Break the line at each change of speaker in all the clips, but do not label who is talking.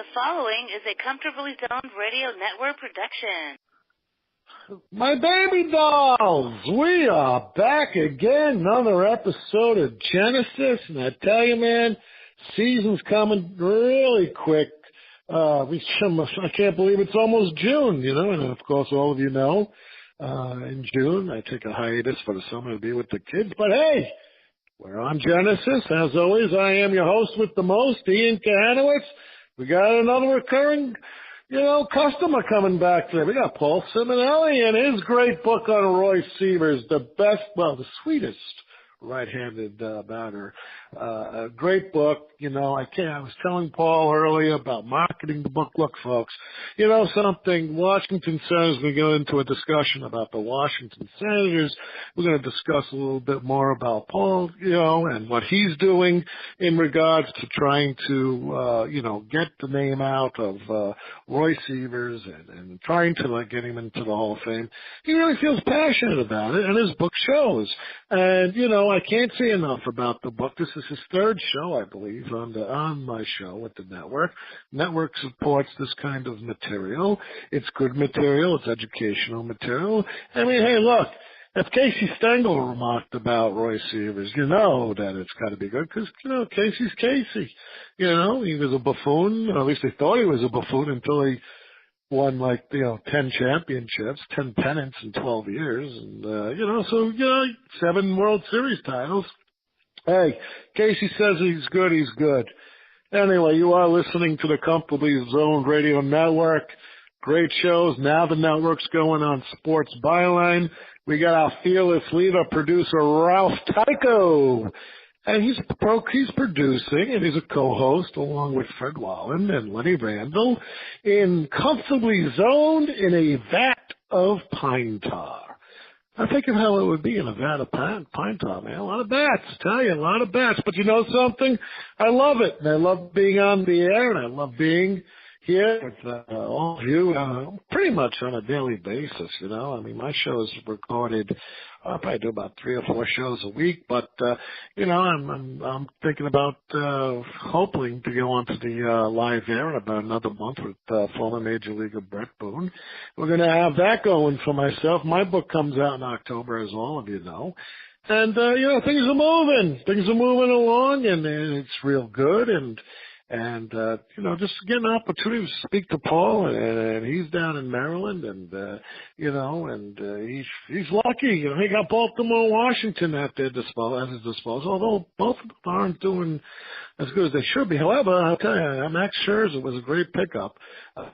The following is a Comfortably Zoned Radio Network production.
My baby dolls, we are back again, another episode of Genesis, and I tell you, man, season's coming really quick. I can't believe it's almost June, and of course all of you know, in June I take a hiatus for the summer to be with the kids, but hey, we're on Genesis. As always, I am your host with the most, Ian Kahanowitz. We got another recurring customer coming back today. We got Paul Scimonelli and his great book on Roy Sievers, the sweetest right-handed batter. A great book. I was telling Paul earlier about marketing the book. Look, folks, something. Washington Senators, we go into a discussion about the Washington Senators. We're going to discuss a little bit more about Paul, and what he's doing in regards to trying to, get the name out of Roy Sievers and trying to get him into the Hall of Fame. He really feels passionate about it, and his book shows. And, I can't say enough about the book. This is his third show, I believe, on my show with the network. Network supports this kind of material. It's good material. It's educational material. I mean, hey, look, if Casey Stengel remarked about Roy Sievers, you know that it's got to be good because, Casey's Casey. He was a buffoon, or at least they thought he was a buffoon until he won 10 championships, 10 pennants in 12 years, and, 7 World Series titles. Hey, Casey says he's good, he's good. Anyway, you are listening to the Comfortably Zoned Radio Network. Great shows. Now the network's going on Sports Byline. We got our fearless leader, producer, Ralph Tycho. And he's producing, and he's a co-host along with Fred Wallen and Lenny Randall in Comfortably Zoned in a Vat of Pine Tar. I think of how it would be in a vat of pine tar, man. A lot of bats, tell you, a lot of bats. But you know something? I love it. And I love being on the air, and I love being here with all of you pretty much on a daily basis, I mean, my show is recorded. I probably do about 3 or 4 shows a week, but, I'm thinking about hoping to go onto the live air in about another month with former Major Leaguer Brett Boone. We're going to have that going for myself. My book comes out in October, as all of you know. And, things are moving. Things are moving along, and it's real good, and just to get an opportunity to speak to Paul, and he's down in Maryland, and he's lucky. He got Baltimore, Washington at his disposal, although both of them aren't doing as good as they should be. However, I'll tell you, Max Scherzer was a great pickup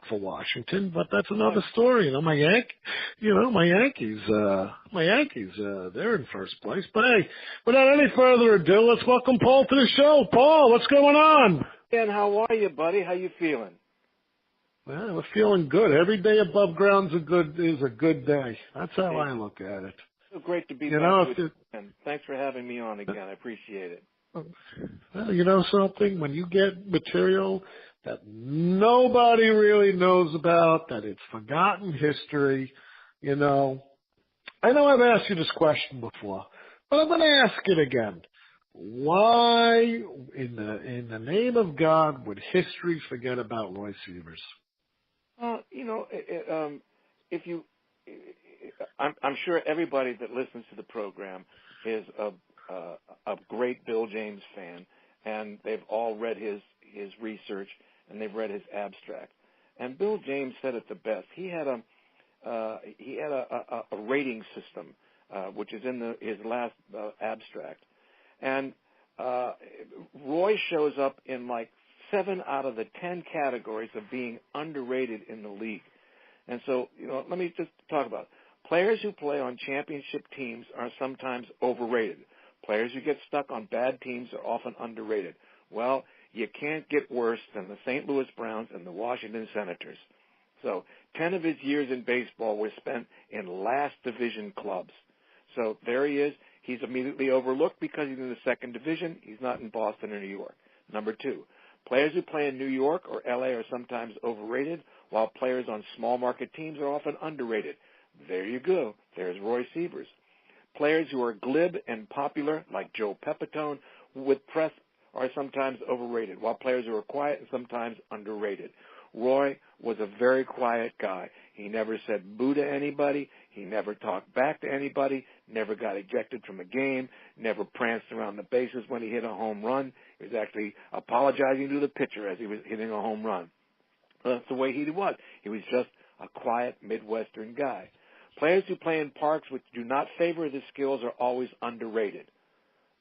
for Washington, but that's another story. My Yankees, they're in first place. But hey, without any further ado, let's welcome Paul to the show. Paul, what's going on?
Ken, how are you, buddy? How you feeling?
Well, we're feeling good. Every day above ground is a good day. That's how I look at it.
So great to be back with you, and thanks for having me on again. I appreciate it.
Well, something? When you get material that nobody really knows about, that it's forgotten history, I know I've asked you this question before, but I'm going to ask it again. Why, in the name of God, would history forget about Roy Sievers?
I'm sure everybody that listens to the program is a great Bill James fan, and they've all read his research and they've read his abstract. And Bill James said it the best. He had a rating system, which is in his last abstract. And Roy shows up in 7 out of the 10 categories of being underrated in the league. And so, let me just talk about it. Players who play on championship teams are sometimes overrated. Players who get stuck on bad teams are often underrated. Well, you can't get worse than the St. Louis Browns and the Washington Senators. So 10 of his years in baseball were spent in last division clubs. So there he is. He's immediately overlooked because he's in the second division. He's not in Boston or New York. Number 2, players who play in New York or L.A. are sometimes overrated, while players on small market teams are often underrated. There you go. There's Roy Sievers. Players who are glib and popular, like Joe Pepitone, with press are sometimes overrated, while players who are quiet and sometimes underrated. Roy was a very quiet guy. He never said boo to anybody. He never talked back to anybody, never got ejected from a game, never pranced around the bases when he hit a home run. He was actually apologizing to the pitcher as he was hitting a home run. That's the way he was. He was just a quiet Midwestern guy. Players who play in parks which do not favor the skills are always underrated.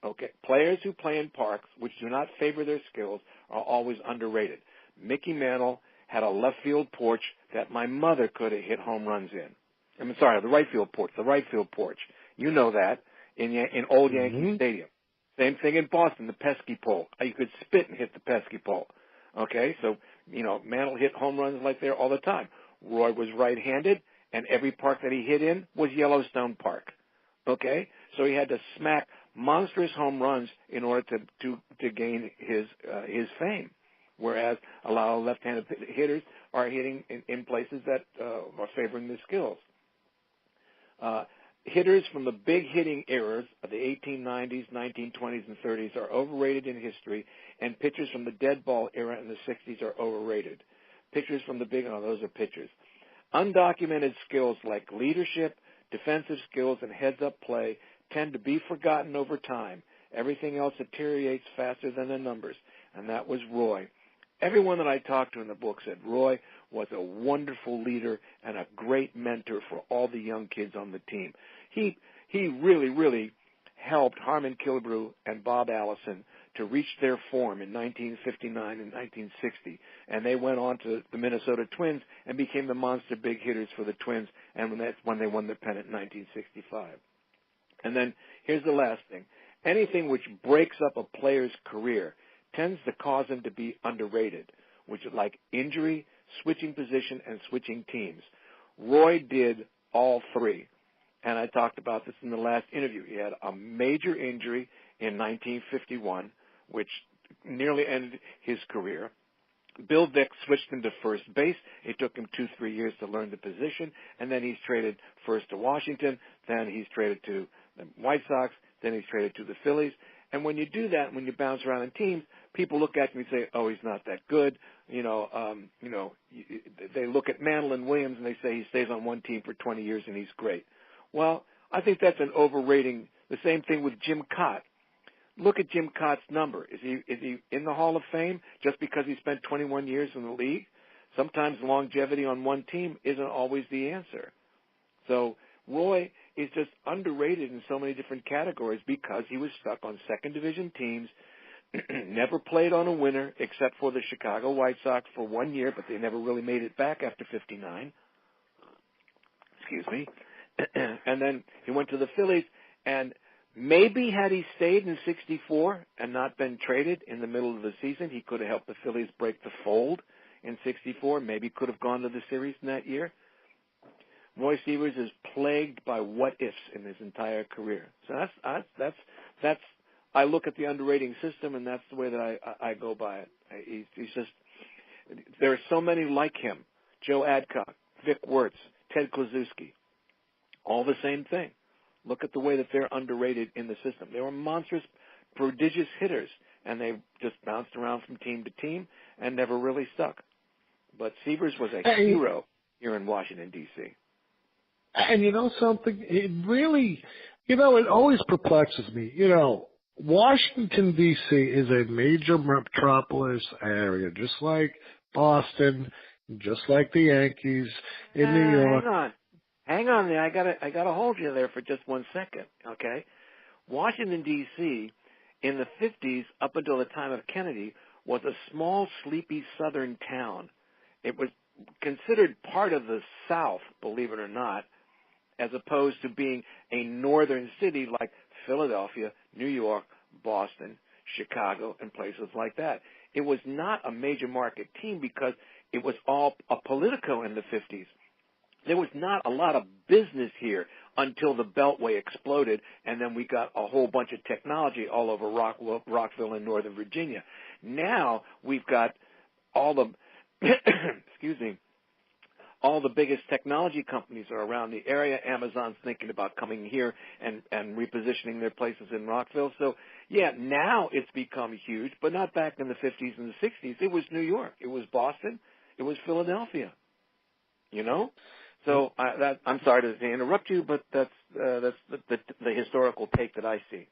Okay, players who play in parks which do not favor their skills are always underrated. Mickey Mantle had a left field porch that my mother could have hit home runs in. I'm sorry, the right field porch. You know that in old Yankee Stadium. Same thing in Boston, the pesky pole. You could spit and hit the pesky pole. Okay, so, Mantle hit home runs like there all the time. Roy was right-handed, and every park that he hit in was Yellowstone Park. Okay, so he had to smack monstrous home runs in order to gain his fame. Whereas a lot of left-handed hitters are hitting in places that are favoring their skills. Hitters from the big hitting eras of the 1890s, 1920s, and 30s are overrated in history, and pitchers from the dead ball era in the 60s are overrated. Pitchers from the those are pitchers. Undocumented skills like leadership, defensive skills, and heads-up play tend to be forgotten over time. Everything else deteriorates faster than the numbers, and that was Roy. Everyone that I talked to in the book said Roy was a wonderful leader and a great mentor for all the young kids on the team. He really, really helped Harmon Killebrew and Bob Allison to reach their form in 1959 and 1960, and they went on to the Minnesota Twins and became the monster big hitters for the Twins, and that's when they won the pennant in 1965. And then here's the last thing. Anything which breaks up a player's career tends to cause him to be underrated, which is like injury, switching position, and switching teams. Roy did all three, and I talked about this in the last interview. He had a major injury in 1951, which nearly ended his career. Bill Vick switched him to first base. It took him 2-3 years to learn the position, and then he's traded first to Washington, then he's traded to the White Sox, then he's traded to the Phillies. And when you do that, when you bounce around in teams, people look at you and say, "Oh, he's not that good." They look at Mantle and Williams and they say he stays on one team for 20 years and he's great. Well, I think that's an overrating. The same thing with Jim Cott. Look at Jim Cott's number. Is he in the Hall of Fame just because he spent 21 years in the league? Sometimes longevity on one team isn't always the answer. So Roy is just underrated in so many different categories because he was stuck on second division teams, never played on a winner except for the Chicago White Sox for 1 year, but they never really made it back after 59. Excuse me. And then he went to the Phillies, and maybe had he stayed in 64 and not been traded in the middle of the season, he could have helped the Phillies break the fold in 64, maybe could have gone to the series in that year. Roy Sievers is plagued by what-ifs in his entire career. So that's I look at the underrating system, and that's the way that I go by it. He's just, there are so many like him. Joe Adcock, Vic Wertz, Ted Kluszewski, all the same thing. Look at the way that they're underrated in the system. They were monstrous, prodigious hitters, and they just bounced around from team to team and never really stuck. But Sievers was a hero here in Washington, D.C.
And you know something? It really, it always perplexes me. Washington, D.C. is a major metropolis area, just like Boston, just like the Yankees in New York.
Hang on there. I gotta hold you there for just 1 second, okay? Washington, D.C. in the 50s, up until the time of Kennedy, was a small, sleepy southern town. It was considered part of the South, believe it or not, as opposed to being a northern city like Philadelphia, New York, Boston, Chicago, and places like that. It was not a major market team because it was all a Politico in the 50s. There was not a lot of business here until the Beltway exploded, and then we got a whole bunch of technology all over Rockville and Northern Virginia. Now we've got all the, excuse me, all the biggest technology companies are around the area. Amazon's thinking about coming here and repositioning their places in Rockville. So, yeah, now it's become huge, but not back in the 50s and the 60s. It was New York. It was Boston. It was Philadelphia. You know? So I'm sorry to interrupt you, but that's the historical take that I see.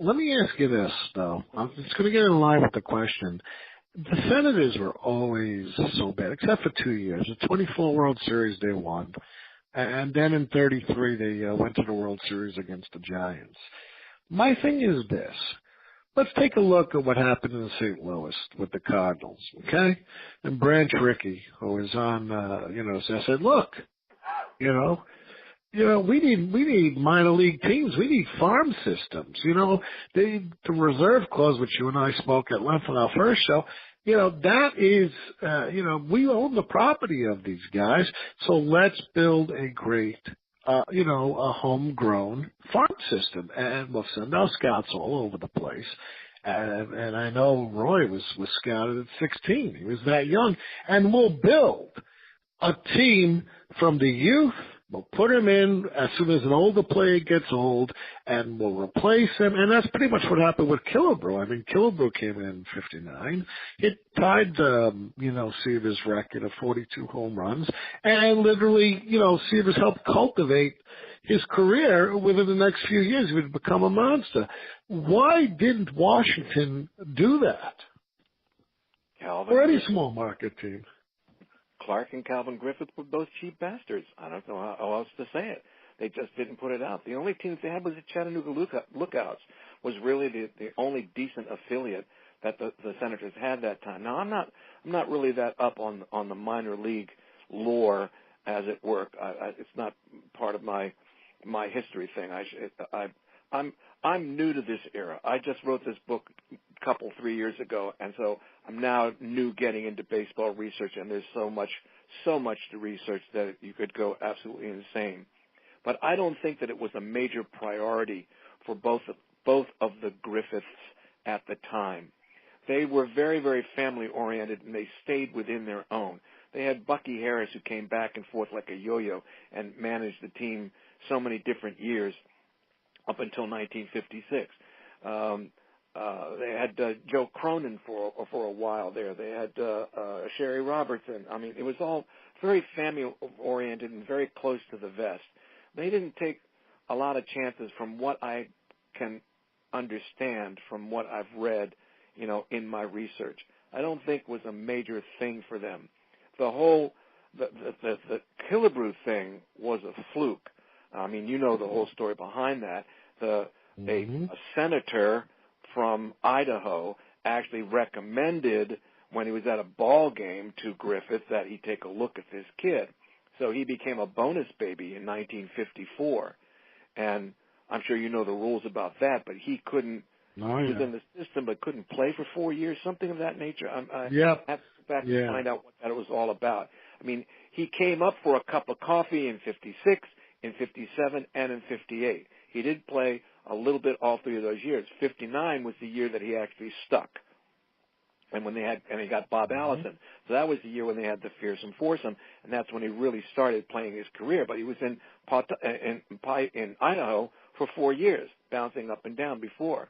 Let me ask you this, though. I'm just going to get in line with the question. The Senators were always so bad, except for 2 years. The 24 World Series they won, and then in 33 they went to the World Series against the Giants. My thing is this. Let's take a look at what happened in St. Louis with the Cardinals, okay? And Branch Rickey, who was on, said, look, we need minor league teams. We need farm systems. The reserve clause, which you and I spoke at length on our first show, that is, we own the property of these guys. So let's build a great, a homegrown farm system, and we'll send our scouts all over the place. And I know Roy was scouted at 16. He was that young, and we'll build a team from the youth. We'll put him in as soon as an older player gets old, and we'll replace him. And that's pretty much what happened with Killebrew. I mean, Killebrew came in 59. It tied, Sievers' record of 42 home runs. And literally, Sievers helped cultivate his career. Within the next few years, he would become a monster. Why didn't Washington do that? Or any small market team?
Clark and Calvin Griffith were both cheap bastards. I don't know how else to say it. They just didn't put it out. The only teams they had was the Chattanooga Lookouts, was really the only decent affiliate that the Senators had that time. Now, I'm not really that up on the minor league lore, as it were. It's not part of my history thing. I'm new to this era. I just wrote this book 3 years ago, and so I'm now new getting into baseball research, and there's so much to research that you could go absolutely insane. But I don't think that it was a major priority for both of the Griffiths at the time. They were very, very family-oriented, and they stayed within their own. They had Bucky Harris, who came back and forth like a yo-yo and managed the team so many different years up until 1956. They had Joe Cronin for a while there. They had Sherry Robertson. I mean, it was all very family-oriented and very close to the vest. They didn't take a lot of chances from what I can understand from what I've read, in my research. I don't think it was a major thing for them. The Killebrew thing was a fluke. I mean, the whole story behind that. A senator from Idaho actually recommended, when he was at a ball game to Griffith, that he take a look at this kid. So he became a bonus baby in 1954. And I'm sure you know the rules about that, but he couldn't. He was in the system but couldn't play for 4 years, something of that nature. I have to go back and find out what that was all about. I mean, he came up for a cup of coffee in 56, in 57, and in 58. He did play a little bit all 3 of those years. 59 was the year that he actually stuck. And he got Bob Allison. So that was the year when they had the Fearsome Foursome, and that's when he really started playing his career. But he was in Idaho for 4 years, bouncing up and down before.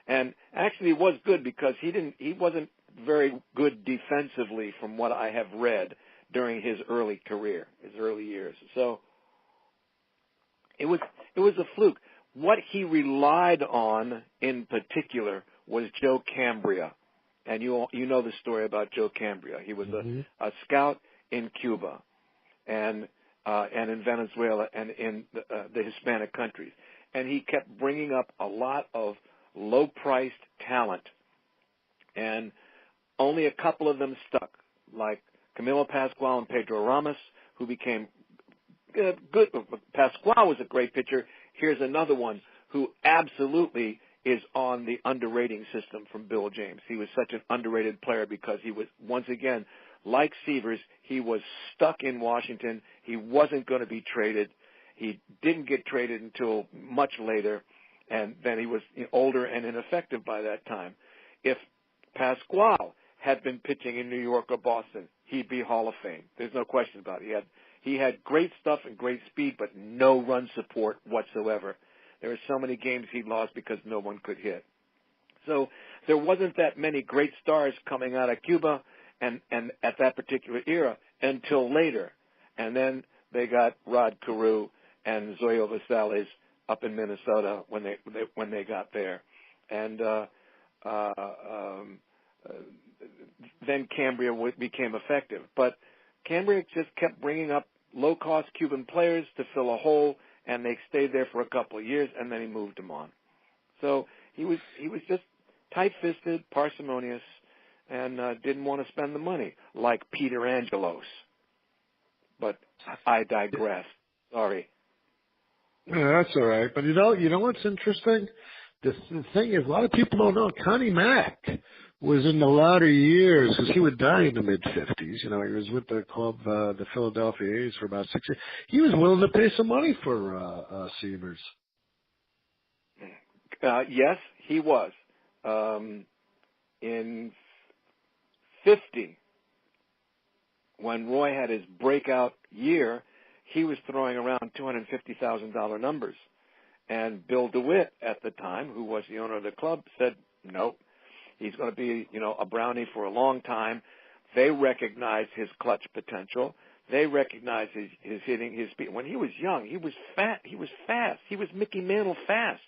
And actually it was good because he wasn't very good defensively from what I have read during his early career, his early years. So it was a fluke. What he relied on in particular was Joe Cambria. And you know the story about Joe Cambria. He was a scout in Cuba and in Venezuela and in the Hispanic countries. And he kept bringing up a lot of low-priced talent. And only a couple of them stuck, like Camilo Pascual and Pedro Ramos, who became good. Pascual was a great pitcher. Here's another one who absolutely is on the underrating system from Bill James. He was such an underrated player because he was, once again, like Sievers, he was stuck in Washington. He wasn't going to be traded. He didn't get traded until much later, and then he was older and ineffective by that time. If Pascual had been pitching in New York or Boston, he'd be Hall of Fame. There's no question about it. He had great stuff and great speed, but no run support whatsoever. There were so many games he lost because no one could hit. So there wasn't that many great stars coming out of Cuba and at that particular era until later. And then they got Rod Carew and Zoyo Vasales up in Minnesota when they got there. And then Cambria became effective. But Cambria just kept bringing up low-cost Cuban players to fill a hole, and they stayed there for a couple of years, and then he moved them on. So he was just tight-fisted, parsimonious, and didn't want to spend the money, like Peter Angelos. But I digress. Sorry.
Yeah, that's all right. But you know what's interesting? The thing is, a lot of people don't know Connie Mack was in the latter years, because he would die in the mid-50s. You know, he was with the club, the Philadelphia A's, for about 6 years. He was willing to pay some money for Sievers.
Yes, he was. In 50, when Roy had his breakout year, he was throwing around $250,000 numbers. And Bill DeWitt, at the time, who was the owner of the club, said, nope, he's going to be, a Brownie for a long time. They recognized his clutch potential. They recognized his hitting, his speed. When he was young, he was fat. He was fast. He was Mickey Mantle fast.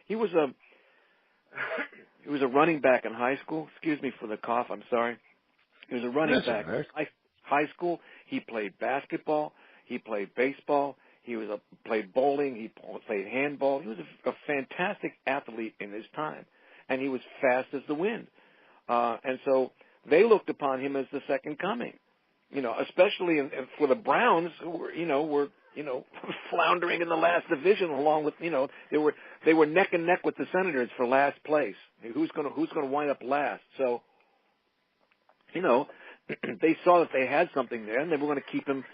He was a running back in high school. Excuse me for the cough. I'm sorry. He was a running back in high school. He played basketball. He played baseball. He played bowling. He played handball. He was a fantastic athlete in his time, and he was fast as the wind. And so they looked upon him as the second coming. Especially for the Browns, who were floundering in the last division, along with they were neck and neck with the Senators for last place. Who's going to wind up last? So they saw that they had something there, and they were going to keep him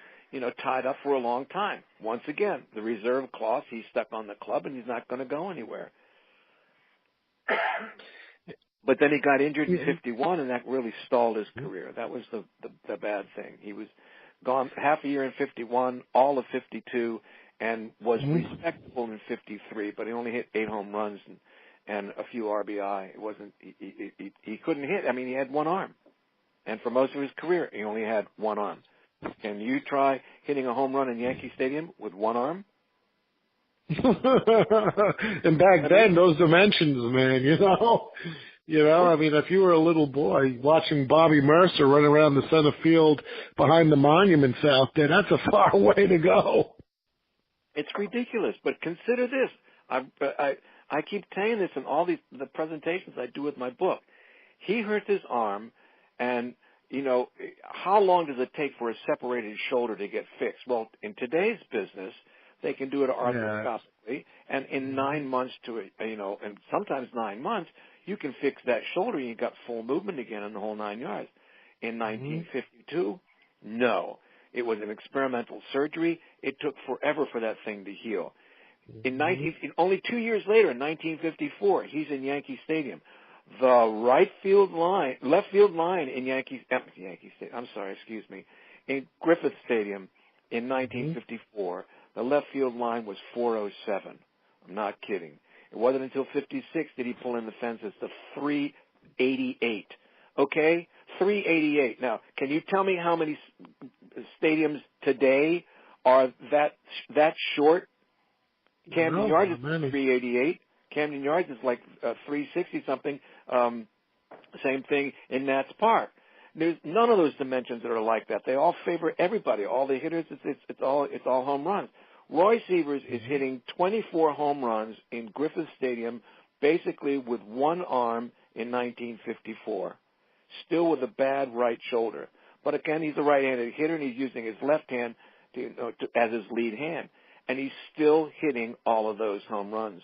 tied up for a long time. Once again, the reserve clause, he's stuck on the club and he's not going to go anywhere. But then he got injured in 51, and that really stalled his career. That was the bad thing. He was gone half a year in 51, all of 52, and was respectable in 53, but he only hit 8 home runs and a few RBI. It wasn't, he couldn't hit. I mean, he had one arm. And for most of his career, he only had one arm. Can you try hitting a home run in Yankee Stadium with one arm?
And back then, those dimensions, man, I mean, if you were a little boy watching Bobby Mercer run around the center field behind the monuments out there, that's a far way to go.
It's ridiculous, but consider this. I keep saying this in all the presentations I do with my book. He hurt his arm, and how long does it take for a separated shoulder to get fixed? Well, in today's business, they can do it arthroscopically, and in 9 months and sometimes 9 months, you can fix that shoulder and you got full movement again in the whole 9 yards. In 1952, no. It was an experimental surgery. It took forever for that thing to heal. Only 2 years later, in 1954, he's in Yankee Stadium. The left field line in in Griffith Stadium in 1954, the left field line was 407. I'm not kidding. It wasn't until 56 did he pull in the fences to 388. Okay? 388. Now, can you tell me how many stadiums today are that short? Camden Yards is 388. Camden Yards is like 360 something. Same thing in Nats Park. There's none of those dimensions that are like that. They all favor everybody. All the hitters, it's all home runs. Roy Sievers is hitting 24 home runs in Griffith Stadium, basically with one arm in 1954, still with a bad right shoulder. But again, he's a right-handed hitter, and he's using his left hand as his lead hand, and he's still hitting all of those home runs.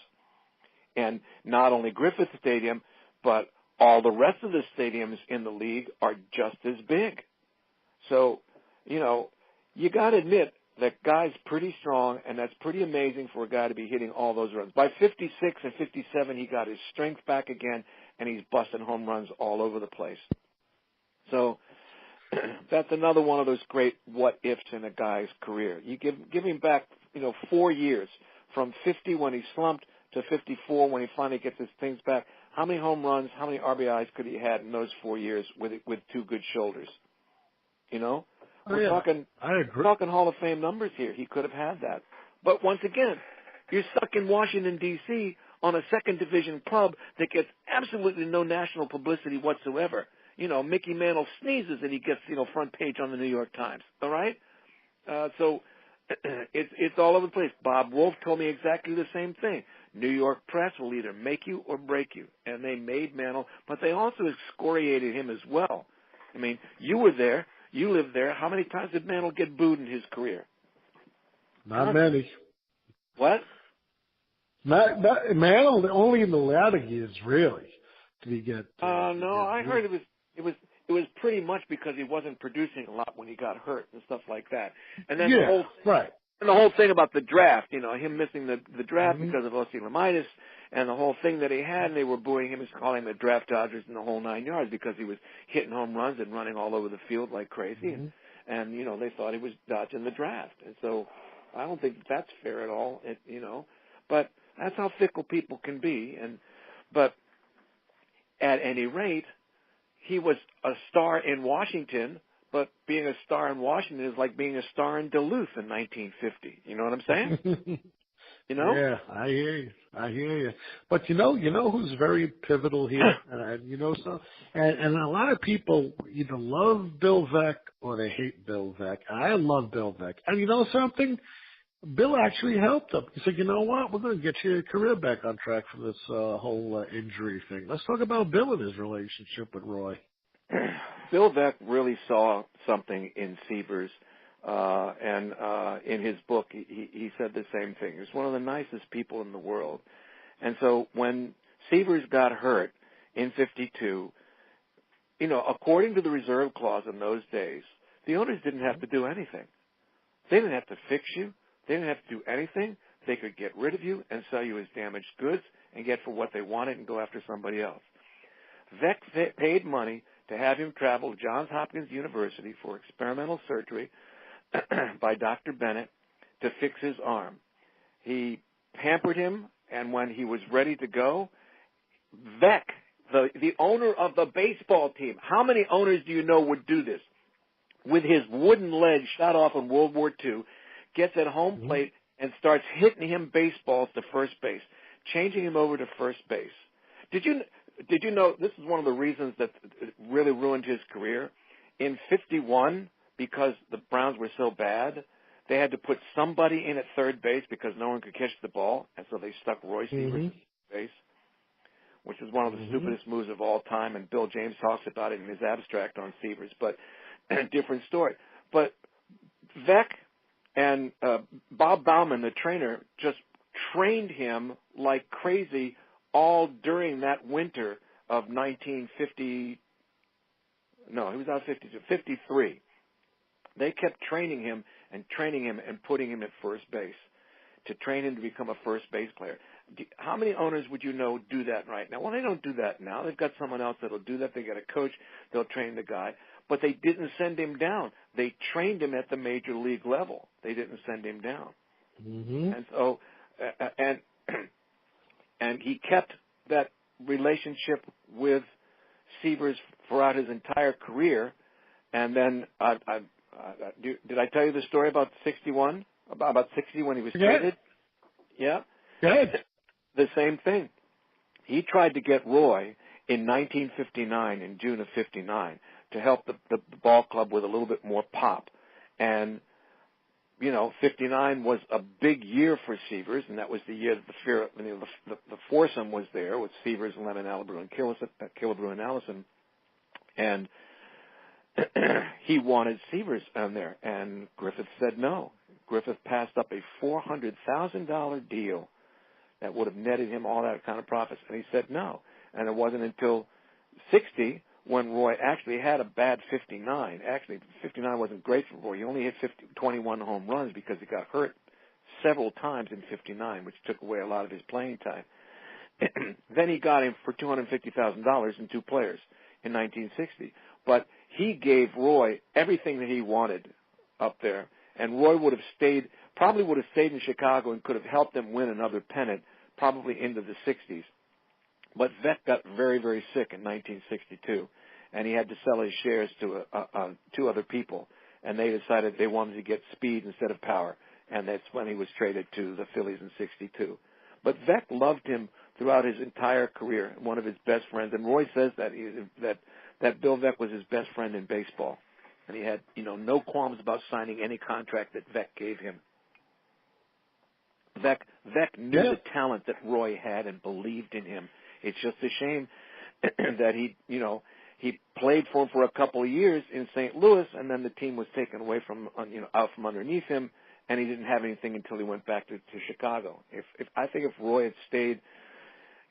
And not only Griffith Stadium, but all the rest of the stadiums in the league are just as big. So, you got to admit that guy's pretty strong, and that's pretty amazing for a guy to be hitting all those runs. By 56 and 57, he got his strength back again, and he's busting home runs all over the place. So that's another one of those great what-ifs in a guy's career. You give him back, 4 years, from 50 when he slumped to 54 when he finally gets his things back. How many home runs, how many RBIs could he have in those 4 years with two good shoulders? We're talking Hall of Fame numbers here. He could have had that. But once again, you're stuck in Washington, D.C. on a second division club that gets absolutely no national publicity whatsoever. Mickey Mantle sneezes and he gets, front page on the New York Times. All right? So it's all over the place. Bob Wolf told me exactly the same thing. New York press will either make you or break you. And they made Mantle, but they also excoriated him as well. I mean, you were there. You lived there. How many times did Mantle get booed in his career?
Not many.
What?
Not Mantle only in the latter years, really. Did he get?
No, I heard it was pretty much because he wasn't producing a lot when he got hurt and stuff like that. And then the whole thing about the draft, him missing the draft because of osteomyelitis, and the whole thing that he had, and they were booing him, calling him the draft dodgers and the whole 9 yards because he was hitting home runs and running all over the field like crazy, and they thought he was dodging the draft, and so I don't think that's fair at all, but that's how fickle people can be, but at any rate, he was a star in Washington. But being a star in Washington is like being a star in Duluth in 1950. You know what I'm saying?
Yeah, I hear you. But you know who's very pivotal here, and a lot of people either love Bill Veeck or they hate Bill Veeck. I love Bill Veeck, and you know something? Bill actually helped him. He said, "You know what? We're going to get your career back on track from this whole injury thing. Let's talk about Bill and his relationship with Roy."
Bill Veeck really saw something in Sievers, and in his book, he said the same thing. He was one of the nicest people in the world. And so when Sievers got hurt in 52, according to the reserve clause in those days, the owners didn't have to do anything. They didn't have to fix you. They didn't have to do anything. They could get rid of you and sell you as damaged goods and get for what they wanted and go after somebody else. Veeck paid money to have him travel to Johns Hopkins University for experimental surgery by Dr. Bennett to fix his arm. He pampered him, and when he was ready to go, Veeck, the owner of the baseball team, how many owners do you know would do this? With his wooden leg shot off in World War II, gets at home plate and starts hitting him baseballs to first base, changing him over to first base. Did you know this is one of the reasons that really ruined his career? In 51, because the Browns were so bad, they had to put somebody in at third base because no one could catch the ball, and so they stuck Roy Sievers at base, which is one of the stupidest moves of all time, and Bill James talks about it in his abstract on Sievers, but different story. But Veeck and Bob Bauman, the trainer, just trained him like crazy all during that winter of 1950. No, he was out 52, 53. They kept training him and putting him at first base to train him to become a first base player. How many owners would you know do that right now? Well, they don't do that now. They've got someone else that'll do that. They got a coach. They'll train the guy. But they didn't send him down. They trained him at the major league level. They didn't send him down. And so, and he kept that relationship with Sievers throughout his entire career. And then, did I tell you the story about 61? About 60 when he was traded? Yeah.
Good.
The same thing. He tried to get Roy in 1959, in June of 59, to help the ball club with a little bit more pop. And, 59 was a big year for Sievers, and that was the year that the foursome was there with Sievers, Lemon, Allibrew, and Killebrew and Allison. And he wanted Sievers on there, and Griffith said no. Griffith passed up a $400,000 deal that would have netted him all that kind of profits, and he said no. And it wasn't until 60 when Roy actually had a bad 59. Actually, 59 wasn't great for Roy. He only hit 21 home runs because he got hurt several times in 59, which took away a lot of his playing time. Then he got him for $250,000 in two players in 1960. But he gave Roy everything that he wanted up there, and Roy probably would have stayed in Chicago and could have helped them win another pennant, probably into the 60s. But Veeck got very, very sick in 1962, and he had to sell his shares to two other people, and they decided they wanted to get speed instead of power, and that's when he was traded to the Phillies in 62. But Veeck loved him throughout his entire career, one of his best friends, and Roy says that Bill Veeck was his best friend in baseball, and he had no qualms about signing any contract that Veeck gave him. Veeck knew the talent that Roy had and believed in him. It's just a shame that he played for him for a couple of years in St. Louis, and then the team was taken away from out from underneath him, and he didn't have anything until he went back to Chicago. If Roy had stayed,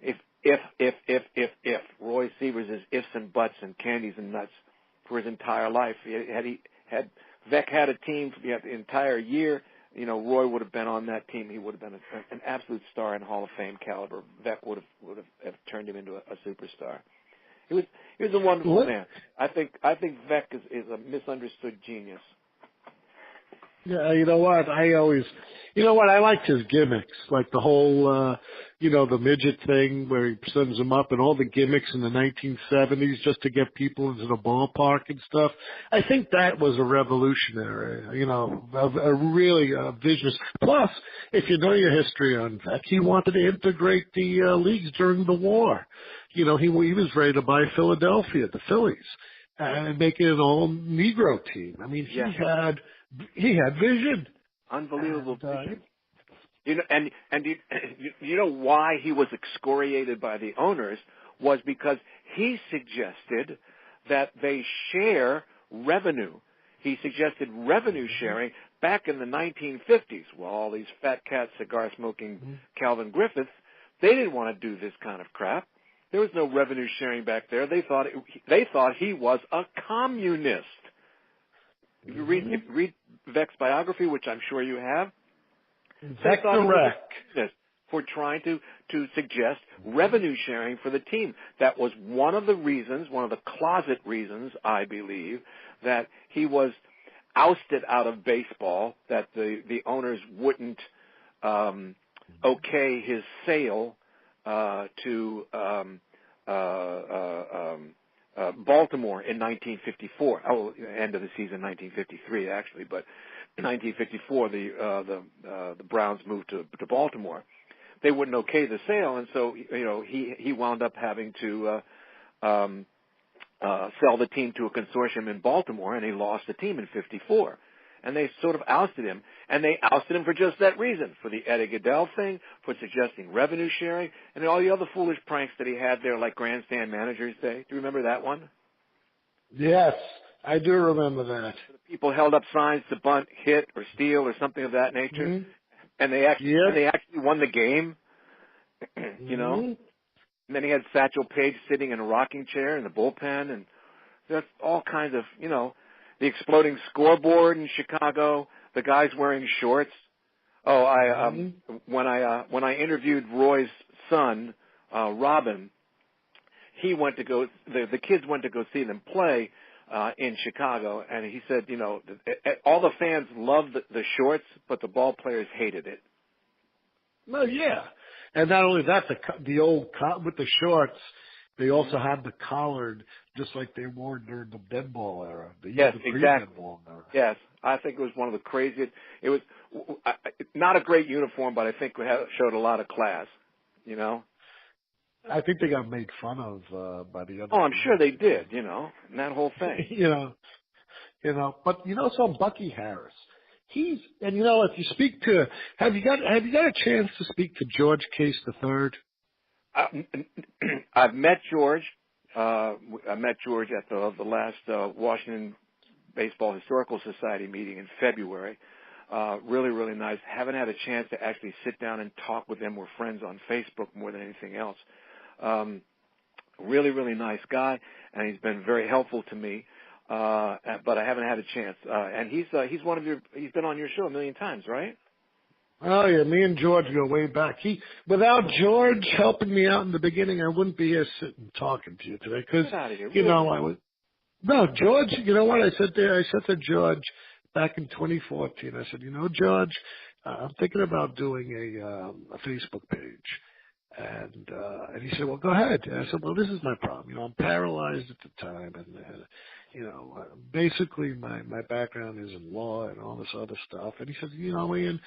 if Roy Sievers is ifs and buts and candies and nuts for his entire life, had Veeck had a team for the entire year, Roy would have been on that team. He would have been an absolute star in Hall of Fame caliber. Veeck would have turned him into a superstar. He was a wonderful man. I think Veeck is a misunderstood genius.
Yeah, you know what? I liked his gimmicks, like the whole, the midget thing where he sends them up and all the gimmicks in the 1970s just to get people into the ballpark and stuff. I think that was a revolutionary, a really visionary. Plus, if you know your history on Veeck, he wanted to integrate the leagues during the war. He was ready to buy Philadelphia, the Phillies, and make it an all-Negro team. I mean, he had vision.
Unbelievable vision. You know why he was excoriated by the owners was because he suggested that they share revenue. He suggested revenue sharing back in the 1950s. Well, all these fat cat cigar smoking Calvin Griffiths, they didn't want to do this kind of crap. There was no revenue sharing back there. They thought he was a communist. If you read Veeck's biography, which I'm sure you have,
that's correct.
For trying to suggest revenue sharing for the team. That was one of the closet reasons, I believe, that he was ousted out of baseball, that the owners wouldn't okay his sale to Baltimore in 1954. Oh, end of the season, 1953 actually, but in 1954 the Browns moved to Baltimore. They wouldn't okay the sale, and so he wound up having to sell the team to a consortium in Baltimore, and he lost the team in '54. And they sort of ousted him, and they ousted him for just that reason, for the Eddie Goodell thing, for suggesting revenue sharing, and all the other foolish pranks that he had there, like Grandstand Managers Day. Do you remember that one?
Yes, I do remember that.
People held up signs to bunt, hit, or steal, or something of that nature, and they actually won the game. And then he had Satchel Paige sitting in a rocking chair in the bullpen, and there's all kinds of, the exploding scoreboard in Chicago, the guys wearing shorts. When I interviewed Roy's son, Robin, he went to go. The kids went to go see them play in Chicago, and he said, all the fans loved the shorts, but the ball players hated it.
Well, yeah, and not only that, the old with the shorts. They also had the collared, just like they wore during the dead ball era. Pre-dead ball era.
Yes, I think it was one of the craziest. It was not a great uniform, but I think it showed a lot of class.
I think they got made fun of by the other.
Oh, I'm sure they did. And that whole thing.
But so Bucky Harris. If you speak to, have you got a chance to speak to George Case III?
I've met George. I met George at the last Washington Baseball Historical Society meeting in February. Really, really nice. Haven't had a chance to actually sit down and talk with him. We're friends on Facebook more than anything else. Really, really nice guy, and he's been very helpful to me. But I haven't had a chance. And he's been on your show a million times, right?
Oh yeah, me and George go way back. Without George helping me out in the beginning, I wouldn't be here sitting talking to you today. Because I would. No, George, you know what? I said to George back in 2014, I said, George, I'm thinking about doing a Facebook page. And he said, well, go ahead. And I said, well, this is my problem. I'm paralyzed at the time. And basically my background is in law and all this other stuff. And he said, Ian,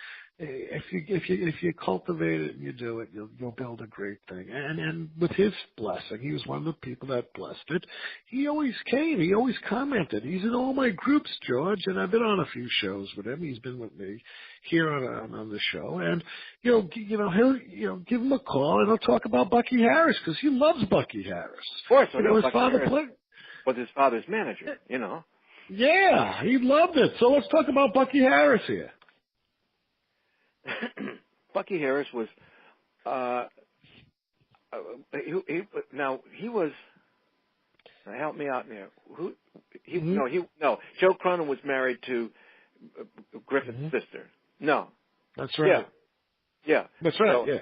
if you cultivate it and you do it, you'll build a great thing. And with his blessing, he was one of the people that blessed it. He always came. He always commented. He's in all my groups, George, and I've been on a few shows with him. He's been with me here on the show. And he'll give him a call and he'll talk about Bucky Harris because he loves Bucky Harris.
Of course,
his father played.
Was his father's manager,
Yeah, he loved it. So let's talk about Bucky Harris here.
Bucky Harris was, he was. Help me out here. Joe Cronin was married to Griffith's sister. No,
that's right.
Yeah,
that's right.
So,
yeah,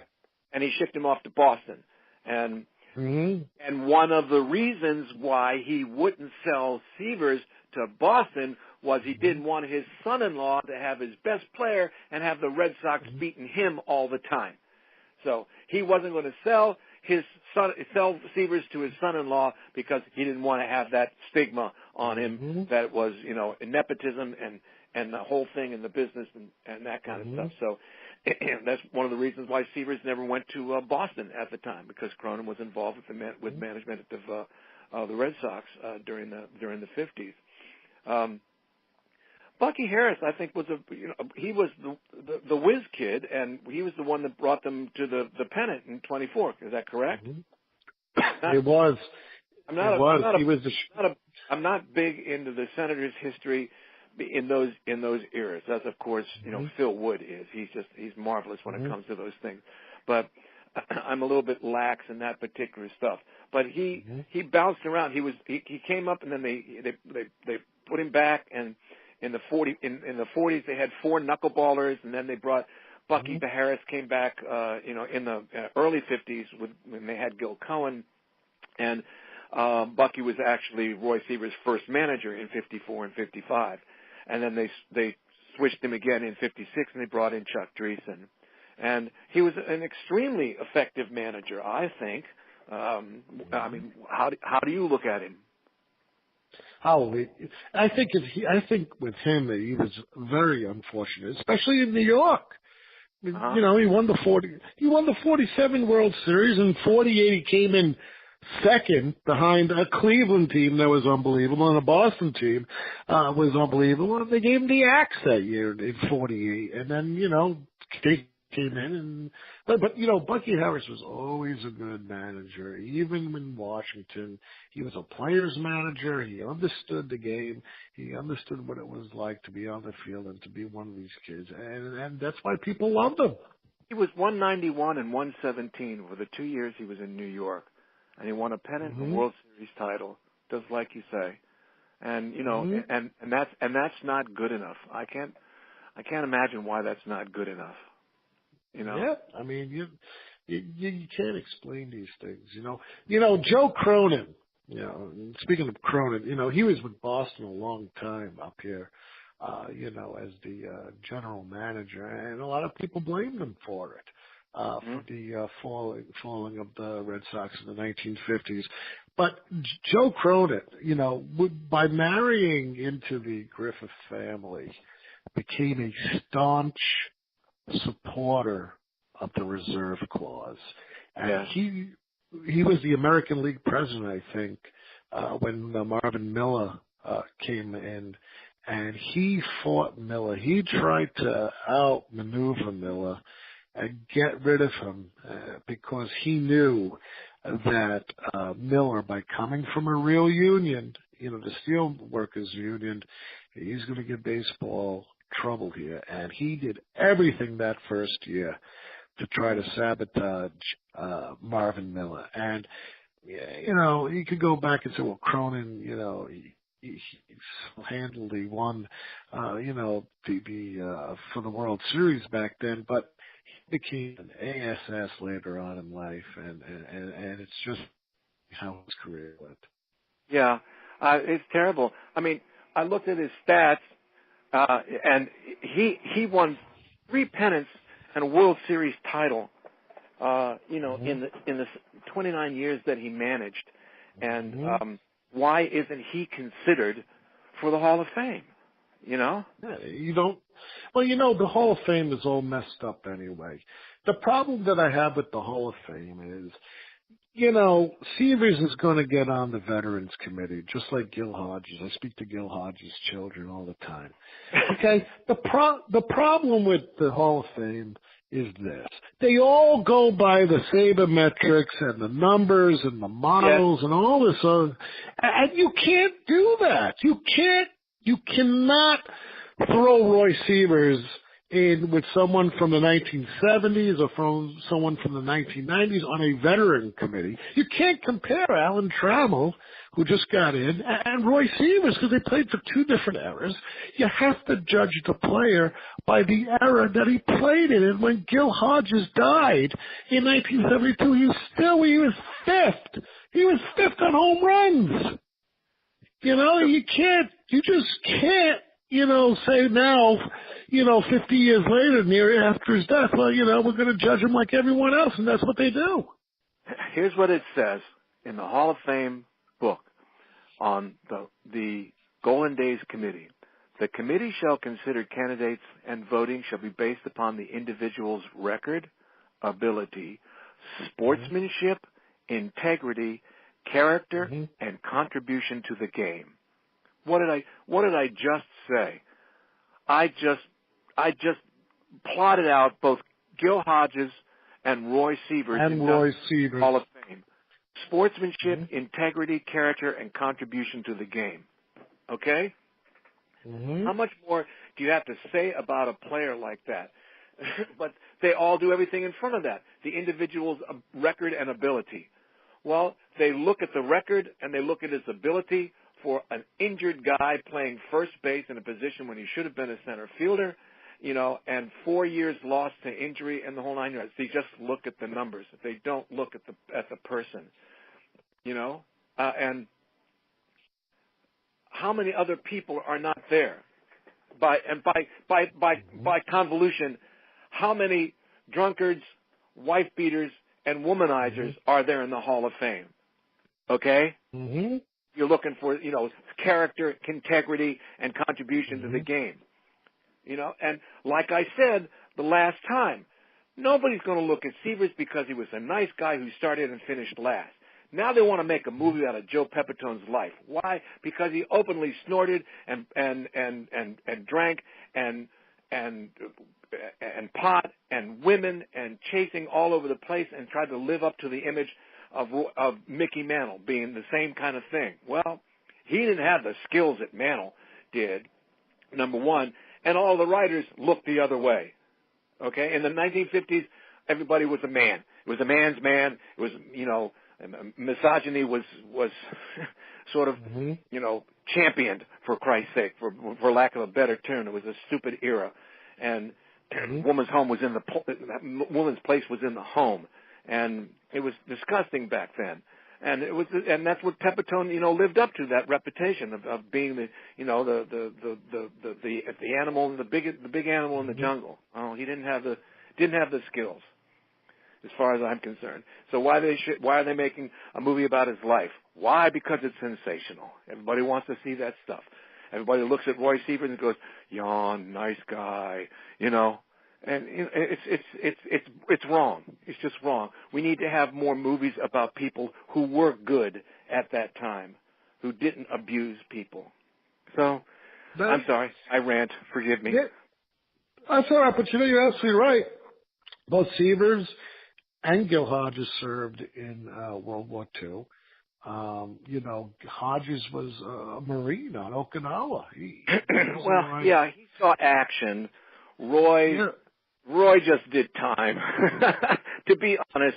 and he shipped him off to Boston, and one of the reasons why he wouldn't sell Sievers to Boston was he didn't want his son-in-law to have his best player and have the Red Sox beating him all the time. So he wasn't going to sell Sievers to his son-in-law because he didn't want to have that stigma on him that it was, nepotism and the whole thing in the business and that kind of stuff. So that's one of the reasons why Sievers never went to Boston at the time, because Cronin was involved with management of the Red Sox during the 50s. Bucky Harris, I think, he was the whiz kid, and he was the one that brought them to the pennant in '24. Is that correct?
It was.
I'm not big into the Senators' history in those eras. As of course, Phil Wood is. He's marvelous when it comes to those things. But I'm a little bit lax in that particular stuff. But he bounced around. He came up, and then they put him back, and in the 40s they had 4 knuckleballers, and then they brought Bucky Harris came back in the early 50s when they had Gil Cohen, and Bucky was actually Roy Sievers' first manager in 54 and 55, and then they switched him again in 56, and they brought in Chuck Dreesen, and he was an extremely effective manager, I think. I mean, how do you look at him?
I think with him he was very unfortunate, especially in New York. He won the 47 World Series, and 48 he came in second behind a Cleveland team that was unbelievable, and a Boston team was unbelievable. And they gave him the axe that year in 48, and then they came in, but Bucky Harris was always a good manager. Even in Washington, he was a player's manager. He understood the game. He understood what it was like to be on the field and to be one of these kids, and that's why people loved him.
He was 191 and 117 for the 2 years he was in New York, and he won a pennant and World Series title, just like you say, and and that's not good enough. I can't imagine why that's not good enough.
Yeah, I mean, you can't explain these things, Joe Cronin, speaking of Cronin, he was with Boston a long time up here, as the general manager, and a lot of people blamed him for it, for the falling of the Red Sox in the 1950s. But Joe Cronin, by marrying into the Griffith family, became a staunch supporter of the reserve clause, and he was the American League president, I think, when Marvin Miller came in, and he fought Miller. He tried to outmaneuver Miller and get rid of him because he knew that Miller, by coming from a real union, the steel workers union, he's going to get baseball trouble here, and he did everything that first year to try to sabotage Marvin Miller. And you could go back and say, well, Cronin, he handily won, for the World Series back then, but he became an ASS later on in life, and it's just how his career went.
Yeah. It's terrible. I mean, I looked at his stats, and he won 3 pennants and a World Series title. In the 29 years that he managed, and why isn't he considered for the Hall of Fame?
Yeah, you don't. Well, the Hall of Fame is all messed up anyway. The problem that I have with the Hall of Fame is, Sievers is going to get on the Veterans Committee, just like Gil Hodges. I speak to Gil Hodges' children all the time. Okay, the problem with the Hall of Fame is this. They all go by the sabermetrics and the numbers and the models and all this other, and you can't do that. You cannot throw Roy Sievers in with someone from the 1970s or from someone from the 1990s on a veteran committee. You can't compare Alan Trammell, who just got in, and Roy Sievers, because they played for 2 different eras. You have to judge the player by the era that he played in. And when Gil Hodges died in 1972, he was 5th. He was 5th on home runs. You just can't, say now, 50 years later, near after his death, well, we're going to judge him like everyone else, and that's what they do.
Here's what it says in the Hall of Fame book on the Golden Days Committee. The committee shall consider candidates, and voting shall be based upon the individual's record, ability, sportsmanship, integrity, character, and contribution to the game. What did I just say? I just plotted out both Gil Hodges and Roy Sievers in the Hall of Fame. Sportsmanship, integrity, character, and contribution to the game. Okay? How much more do you have to say about a player like that? But they all do everything in front of that. The individual's record and ability. Well, they look at the record and they look at his ability for an injured guy playing first base in a position when he should have been a center fielder, and 4 years lost to injury and the whole 9 yards. They just look at the numbers. They don't look at the person, and how many other people are not there? By convolution, how many drunkards, wife beaters, and womanizers are there in the Hall of Fame? Okay? You're looking for, character, integrity, and contribution to the game. And like I said the last time, nobody's going to look at Sievers because he was a nice guy who started and finished last. Now they want to make a movie out of Joe Pepitone's life. Why? Because he openly snorted and drank and pot and women and chasing all over the place and tried to live up to the image of Mickey Mantle being the same kind of thing. Well, he didn't have the skills that Mantle did, number one, and all the writers looked the other way. Okay? In the 1950s, everybody was a man. It was a man's man. It was, misogyny was sort of, championed, for Christ's sake, for lack of a better term. It was a stupid era. And woman's place was in the home. And it was disgusting back then. And that's what Pepitone, lived up to, that reputation of being the animal, the big animal in the jungle. Oh, he didn't have the skills, as far as I'm concerned. So why are they making a movie about his life? Why? Because it's sensational. Everybody wants to see that stuff. Everybody looks at Roy Sievers and goes, "Yawn, nice guy," And it's wrong. It's just wrong. We need to have more movies about people who were good at that time, who didn't abuse people. So, I'm sorry, I rant. Forgive me.
Yeah, that's all right, but you're absolutely right. Both Sievers and Gil Hodges served in World War II. Hodges was a Marine on Okinawa. He
saw action. Roy just did time. To be honest,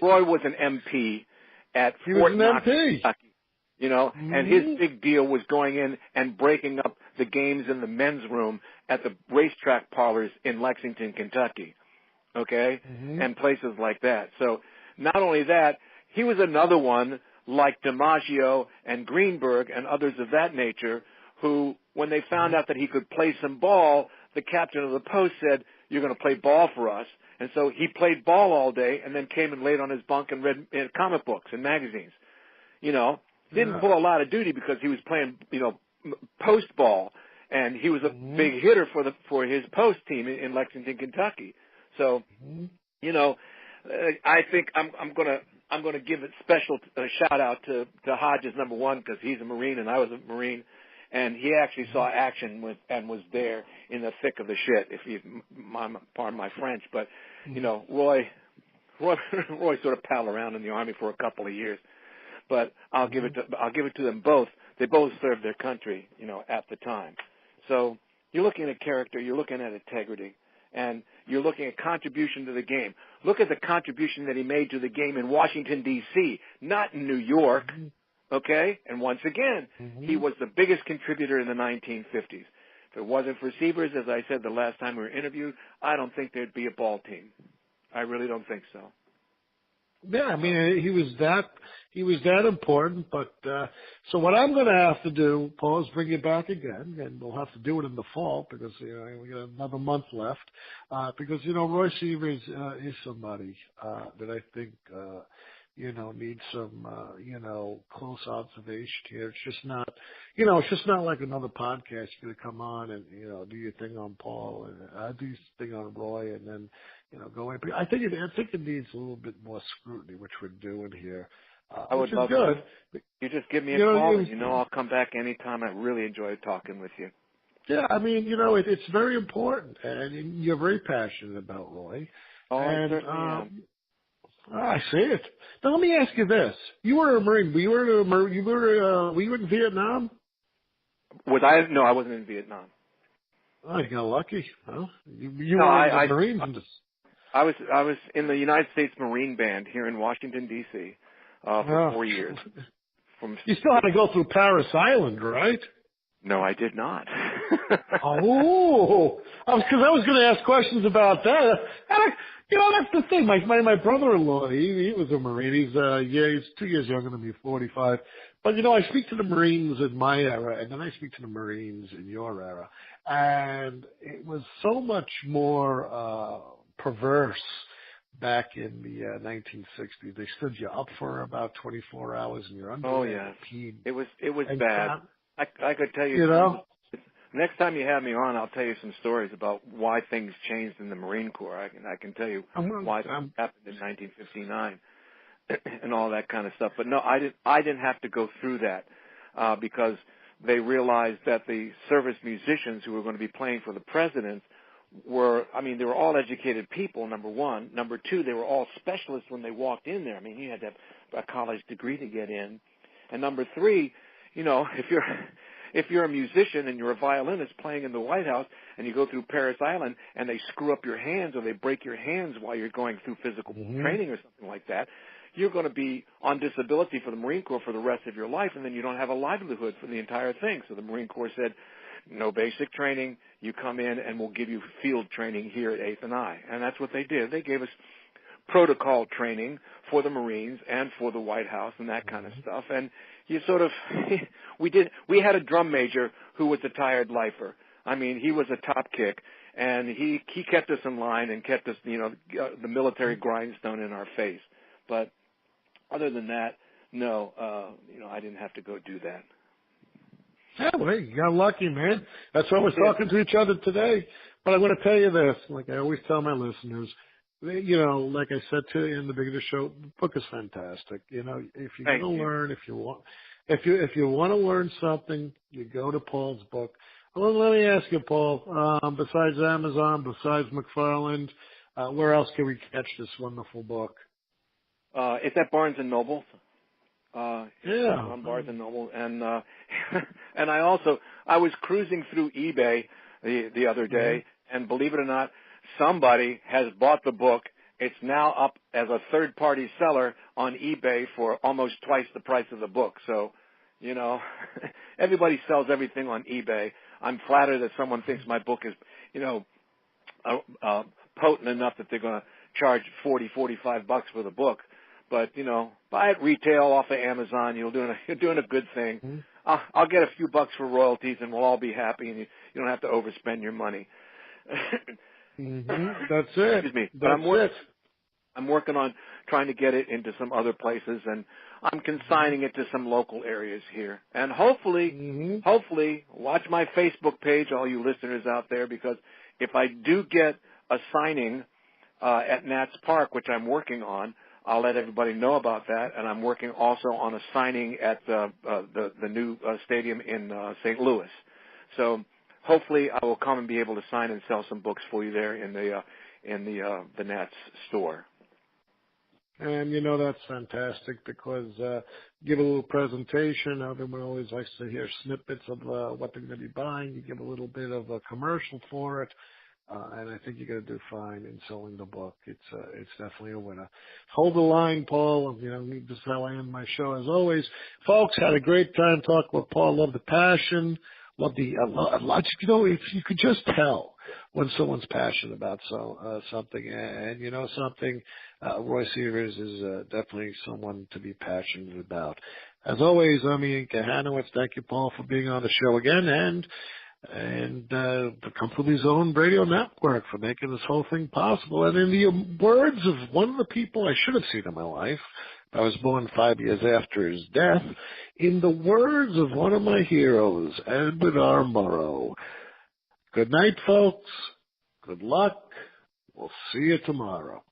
Roy was an MP at Fort Knox, Kentucky, and his big deal was going in and breaking up the games in the men's room at the racetrack parlors in Lexington, Kentucky, and places like that. So not only that, he was another one like DiMaggio and Greenberg and others of that nature, who, when they found out that he could play some ball, the captain of the Post said, "You're going to play ball for us." And so he played ball all day and then came and laid on his bunk and read comic books and magazines. Didn't pull a lot of duty because he was playing, post ball, and he was a big hitter for his Post team in Lexington, Kentucky. So, I think I'm gonna give a special shout out to Hodges, number one, because he's a Marine and I was a Marine, and he actually saw action and was there in the thick of the shit, if you pardon my French. But Roy sort of palled around in the Army for a couple of years. But I'll give it to them both. They both served their country, at the time. So you're looking at character, you're looking at integrity, and you're looking at contribution to the game. Look at the contribution that he made to the game in Washington, D.C., not in New York, okay? And once again, he was the biggest contributor in the 1950s. If it wasn't for Sievers, as I said the last time we were interviewed, I don't think there'd be a ball team. I really don't think so.
Yeah, I mean, he was that important. But so what I'm going to have to do, Paul, is bring you back again, and we'll have to do it in the fall because we got another month left. Because Roy Sievers is somebody that I think needs some close observation here. It's just not like another podcast. You're going to come on and do your thing on Paul, and I do your thing on Roy, and then go away. But I think it needs a little bit more scrutiny, which we're doing here.
I would love
good.
it. You just give me a call, and I'll come back anytime. I really enjoyed talking with you.
Yeah, I mean, it's very important, and you're very passionate about Roy.
Oh,
and,
I certainly am.
I see it. Now let me ask you this: you were a Marine. Were you in Vietnam?
Was I? No, I wasn't in Vietnam.
Oh, you got lucky. Huh? You were in the Marines.
I was in the United States Marine Band here in Washington, D.C. For 4 years.
You still had to go through Paris Island, right?
No, I did not.
Because I was going to ask questions about that. That's the thing. My brother-in-law, he was a Marine. He's 2 years younger than me, 45. But I speak to the Marines in my era, and then I speak to the Marines in your era, and it was so much more perverse back in the 1960s. They stood you up for about 24 hours, and you're under.
Oh yeah, it was bad. I could tell you. Next time you have me on, I'll tell you some stories about why things changed in the Marine Corps. I can tell you why it happened in 1959 and all that kind of stuff. But no, I didn't have to go through that because they realized that the service musicians who were going to be playing for the presidents they were all educated people, number one. Number two, they were all specialists when they walked in there. I mean, you had to have a college degree to get in. And number three, if you're a musician and you're a violinist playing in the White House and you go through Paris Island and they screw up your hands or they break your hands while you're going through physical training or something like that, you're going to be on disability for the Marine Corps for the rest of your life, and then you don't have a livelihood for the entire thing. So the Marine Corps said, no basic training, you come in and we'll give you field training here at 8th and I. And that's what they did. They gave us protocol training for the Marines and for the White House and that kind of stuff. And you sort of, we had a drum major who was a tired lifer. I mean, he was a top kick, and he kept us in line and kept us, the military grindstone in our face. But other than that, no, I didn't have to go do that.
Yeah, well, you got lucky, man. That's why we're talking to each other today. But I'm going to tell you this, like I always tell my listeners, like I said to you in the beginning of the show, the book is fantastic. If you're going to learn, if you want to learn something, you go to Paul's book. Well, let me ask you, Paul, besides Amazon, besides McFarland, where else can we catch this wonderful book?
It's at Barnes & Noble. On Barnes & Noble. And and I was cruising through eBay the other day, and believe it or not, somebody has bought the book. It's now up as a third-party seller on eBay for almost twice the price of the book. So, everybody sells everything on eBay. I'm flattered that someone thinks my book is, potent enough that they're going to charge $40, $45 for the book. But, buy it retail off of Amazon. You're doing a good thing.
Mm-hmm.
I'll get a few bucks for royalties, and we'll all be happy, and you don't have to overspend your money.
That's it.
Excuse me.
That's it.
I'm working on trying to get it into some other places, and I'm consigning it to some local areas here. And hopefully, watch my Facebook page, all you listeners out there, because if I do get a signing at Nats Park, which I'm working on, I'll let everybody know about that. And I'm working also on a signing at the new stadium in St. Louis. So hopefully I will come and be able to sign and sell some books for you there in the Nats store.
And, that's fantastic because give a little presentation. Everyone always likes to hear snippets of what they're going to be buying. You give a little bit of a commercial for it. And I think you're going to do fine in selling the book. It's definitely a winner. Hold the line, Paul. This is how I end my show as always. Folks, had a great time talking with Paul. Love the passion. Love the logic. If you could just tell when someone's passionate about something, and something, Roy Sievers is definitely someone to be passionate about. As always, I'm Ian Kahanowitz. Thank you, Paul, for being on the show again, and the Comfortably Zoned Radio Network for making this whole thing possible. And in the words of one of the people I should have seen in my life, I was born 5 years after his death, in the words of one of my heroes, Edward R. Murrow, good night, folks. Good luck. We'll see you tomorrow.